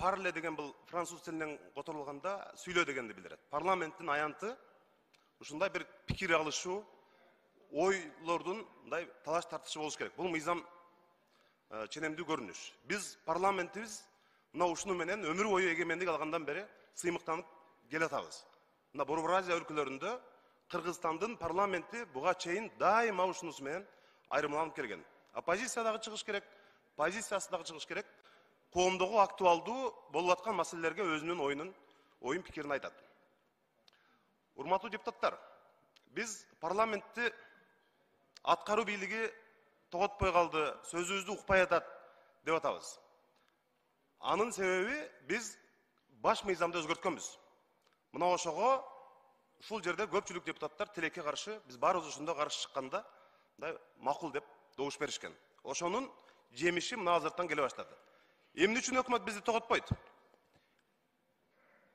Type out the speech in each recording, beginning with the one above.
Parle деген бұл француз тілінен қотырылғанда сөйлеу дегенді білдіреді. Парламенттің аянты ушундай бір пикир алышу, ойлордун талаш тартышы болуш керек. Бұл мыйзам ченемдүү көрүнүш. Біз парламентибиз мына ушуну менен өмүр бою эгемендик алгандан бери сыймыктанып келатабыз. Мына Борбор Азия өлкөлөрүндө Кыргызстандын парламенти буга чейин дайыма ушунусу менен айрымаланып келген. Оппозиция дагы чыгыш керек, позициясы дагы чыгыш керек. Коомдогу актуалдуу болуп аткан маселелерге өзүнүн оюн пикирин айтат. Урматтуу депутаттар, биз парламентти аткаруу бийлиги тоготпой калды, сөзүбүздү укпай атат деп атабыз. Анын себеби биз баш мыйзамды өзгөрткөнбүз. Мына ошого ушул жерде көпчүлүк депутаттар тилекке каршы, биз баарыбыз ошондо каршы чыкканда макул деп добуш беришкен. Ошонун жемиши мына азырттан келе баштады. Эмне үчүн өкмөт бизди тоготпойт?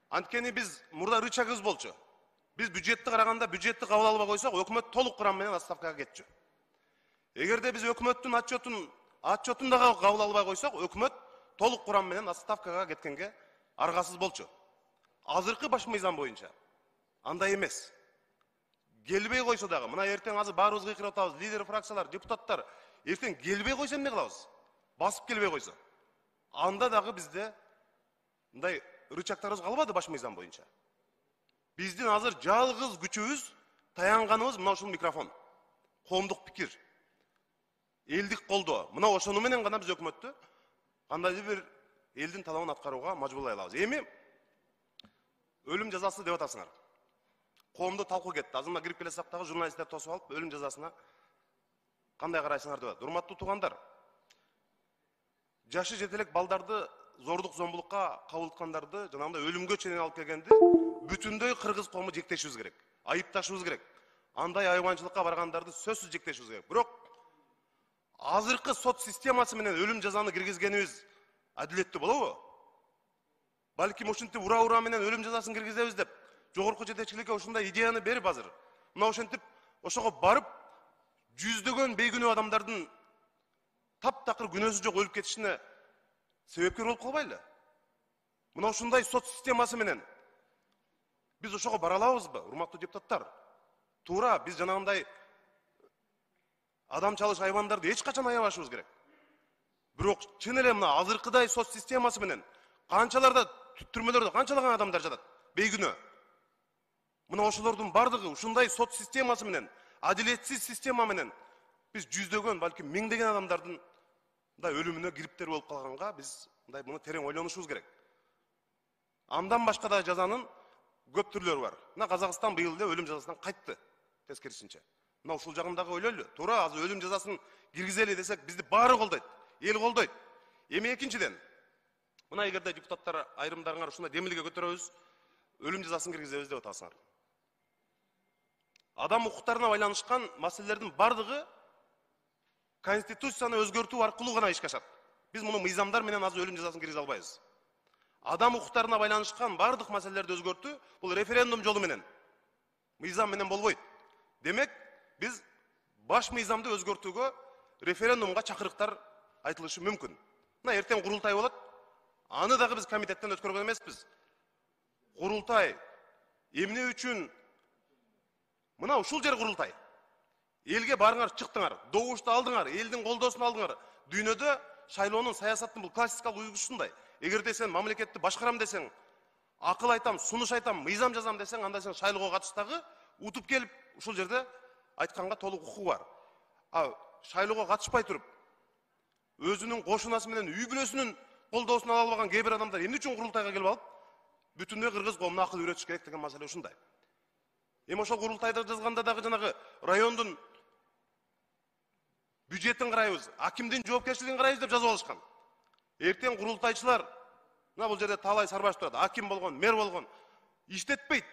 Анткени биз мурда рычагыбыз болчу. Биз бюджетти караганда бюджетти кабыл албай койсок, өкмөт толук курам менен отставкага кетчү. Эгерде биз өкмөттүн отчетун дагы кабыл албай койсок, өкмөт толук курам менен отставкага кеткенге аргасыз болчу. Азыркы баш мыйзам боюнча андай эмес. Келбей койсо дагы, мына эртең азыр баарыбыз кыйкырып атабыз, лидер фракциялар, депутаттар, эртең келбей койсо эмне кылабыз? Басып келбей койсо. Анда дагы бизде мындай рычагдарыбыз калбады баш мыйзам боюнча. Биздин азыр жалгыз күчүбүз, таянганыбыз мына ушул микрофон. Коомдук пикир. Элдик колдоо. Мына ошону менен гана биз өкмөттү кандайдыр бир элдин талабын аткарууга мажбурлай алабыз. Эми өлүм жазасы деп атасыңар. Коомдо талкуу кетти. Азыр кирип келе сактагы журналисттер тосуп алып, өлүм жазасына кандай карайсыңар деп атат. Урматтуу туугандар, жашы жетелек балдарды зордук зомбулукка кабылткандарды жанагындай өлүмгө чейин алып келгенди бүтүндөй кыргыз коому жектешибиз керек. Айыпташыбыз керек. Андай айванчылыкка баргандарды сөзсүз жектешибиз керек. Бирок азыркы сот системасы менен өлүм жазаны киргизгенибиз адилеттүү болобу? Балким ушинтип ура менен өлүм жазасын киргизебиз деп жогорку жетекчиликке ушундай идеяны берип азыр. Мына ошентип ошого барып жүздөгөн бейгүнөө адамдардын таптакыр күнөөсү жок өлүп кетишине себепкер болуп калбайлы? Мына ушундай сот системасы менен биз ошого бара алабызбы, урматтуу депутаттар? Туура, биз жанагындай адам чалыш айвандарды эч качан аябашыбыз керек. Бирок чын эле мына азыркыдай сот системасы менен канчаларда түрмөлөрдө канчалаган адамдар жатат, бейгүнөө. Мына ошолордун бардыгы ушундай сот системасы менен, адилетсиз система менен биз жүздөгөн, балким миңдеген адамдардын өлүмүнө кириптер болуп калганга биз муну терең ойлонушубуз керек. Андан башка да жазанын көп түрлөрү бар. Мына Казакстан быйыл эле өлүм жазасынан кайтты, тескерисинче. Мына ушул жагындагы ойлойлу. Туура, азыр өлүм жазасын киргизели десек, бизди баары колдойт, эл колдойт. Эми экинчиден, мына эгерде депутаттар айрымдарыңар ушундай демилге көтөрөбүз, өлүм жазасын киргизебиз деп атасыңар. Адам укуктарына байланышкан маселелердин бардыгы Конституцияны өзгөртүү аркылуу гана ишке ашат. Биз муну мыйзамдар менен азыр өлүм жазасын киргизе албайбыз. Адам укуктарына байланышкан бардык маселелерди өзгөртүү бул референдум жолу менен, мыйзам менен болбойт. Демек, биз баш мыйзамды өзгөртүүгө референдумга чакырыктар айтылышы мүмкүн. Мына эртең курултай болот. Аны дагы биз комитеттен өткөргөн эмеспиз. Курултай эмне үчүн? Мына ушул жер курултай. Элге барыңар, чыктыңар, добушту алдыңар, элдин колдоосун алдыңар. Дүйнөдө шайлоонун, саясаттын бул классикалык үлгүсү ушундай. Эгерде сен мамлекетти башкарам десең, акыл айтам, сунуш айтам, мыйзам жазам десең, анда сен шайлоого катыштагы утуп келип ушул жерде айтканга толук укугу бар. Шайлоого катышпай туруп, өзүнүн кошунасы менен үй бүлөсүнүн колдоосун ала албаган кээ бир адамдар эмне үчүн курултайга келип алып, бүтүндөй кыргыз коомуна акыл үйрөтүш керек деген маселе ушундай. Эми ошол курултайда жазганда дагы жанагы райондун бюджетин карайбыз, акимдин жоопкерчилигин карайбыз деп жазып алышкан. Эртең курултайчылар, мына бул жерде талай сарбаш турат, аким болгон, мэр болгон, иштетпейт.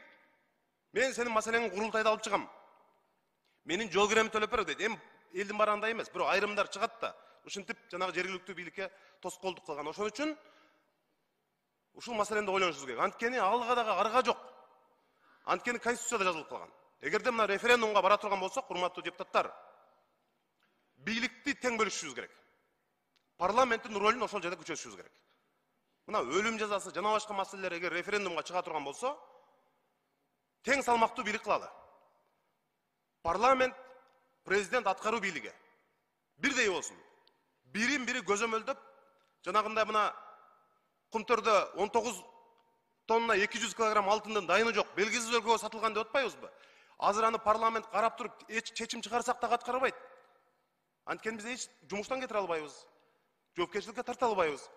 Мен сенин маселеңи курултайда алып чыгам. Менин жол киремди төлөп бер дейт. Эми элдин баары андай эмес, бирок айрымдар чыгат да, ушинтип жанагы жергиликтүү бийликке тоскоолдук кылган. Ошон үчүн ушул маселени ойлонушубуз керек. Анткени алга дагы арга жок. Анткени Конституцияда жазылып калган. Эгерде мына референдумга бара турган болсок, урматтуу депутаттар, бийликти тең бөлүшүшүбүз керек. Парламенттин ролун ошол жерде күчөтүшүбүз керек. мына өлүм жазасы жана башка маселелер эгер референдумга чыга турган болсо, тең салмактуу бийлик кылалы. Парламент, президент, аткаруу бийлиги бирдей болсун. Бирин бири көзөмөлдөп, жанагындай мына Кумтөрдө 19 тонна 200 килограмм алтындын дайыны жок, белгисиз өлкөгө сатылган деп атпайбызбы? Азыр аны парламент карап туруп, чечим чыгарсак да аткарбайт. Анткени биз эч жумуштан кетире албайбыз. Жоопкерчиликке тарта албайбыз.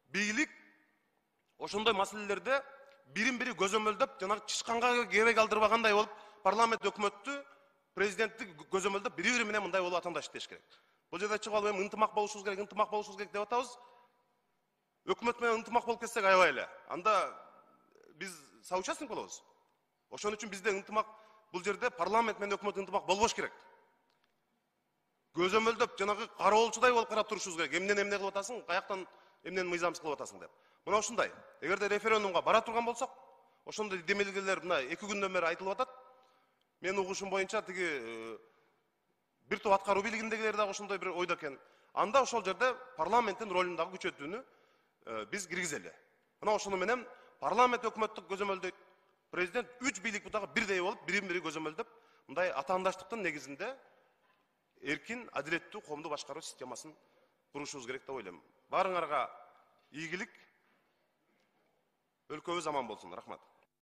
Бийлик ошондой маселелерде бирин бири көзөмөлдөп, жанагы чычканга кебек алдырбагандай болуп, парламент өкмөттү, президентти көзөмөлдөп, бири-бири менен мындай болуп атамдаштык деш керек. Бул жерде чыгып алып, ынтымак болушубуз керек, ынтымак болушубуз керек деп атабыз. Өкмөт менен ынтымак болуп кетсек аябай эле. Анда биз соучастник болобуз. Ошон үчүн бизде ынтымак, бул жерде парламент менен өкмөт ынтымак болбош керек. Көзөмөлдөп, жанагы кароолчудай болуп карап турушубуз керек. Эмнен эмне кылып атасың, каяктан эмнени мыйзамсыз кылып атасың деп. Мына ушундай. Эгерде референдумга бара турган болсок, ошондой демелгелер мына 2 күндөн бери айтылып атат. Мен угушум боюнча тиги бир топ аткаруу бийлигиндегилер дагы ошондой бир ойдо экен. Анда ошол жерде парламенттин ролун дагы күчөтүүнү биз киргизели. Мына ошону менен парламент өкмөттүк көзөмөлдөйт. Президент 3 бийлик бутагы бирдей болуп, бирин-бири көзөмөлдөп, мындай атаандаштыктын негизинде эркин, адилеттүү коомду башкаруу системасын курушубуз керек деп ойлойм. Баарыңарга ийгилик, өлкөбүз аман болсун. Рахмат.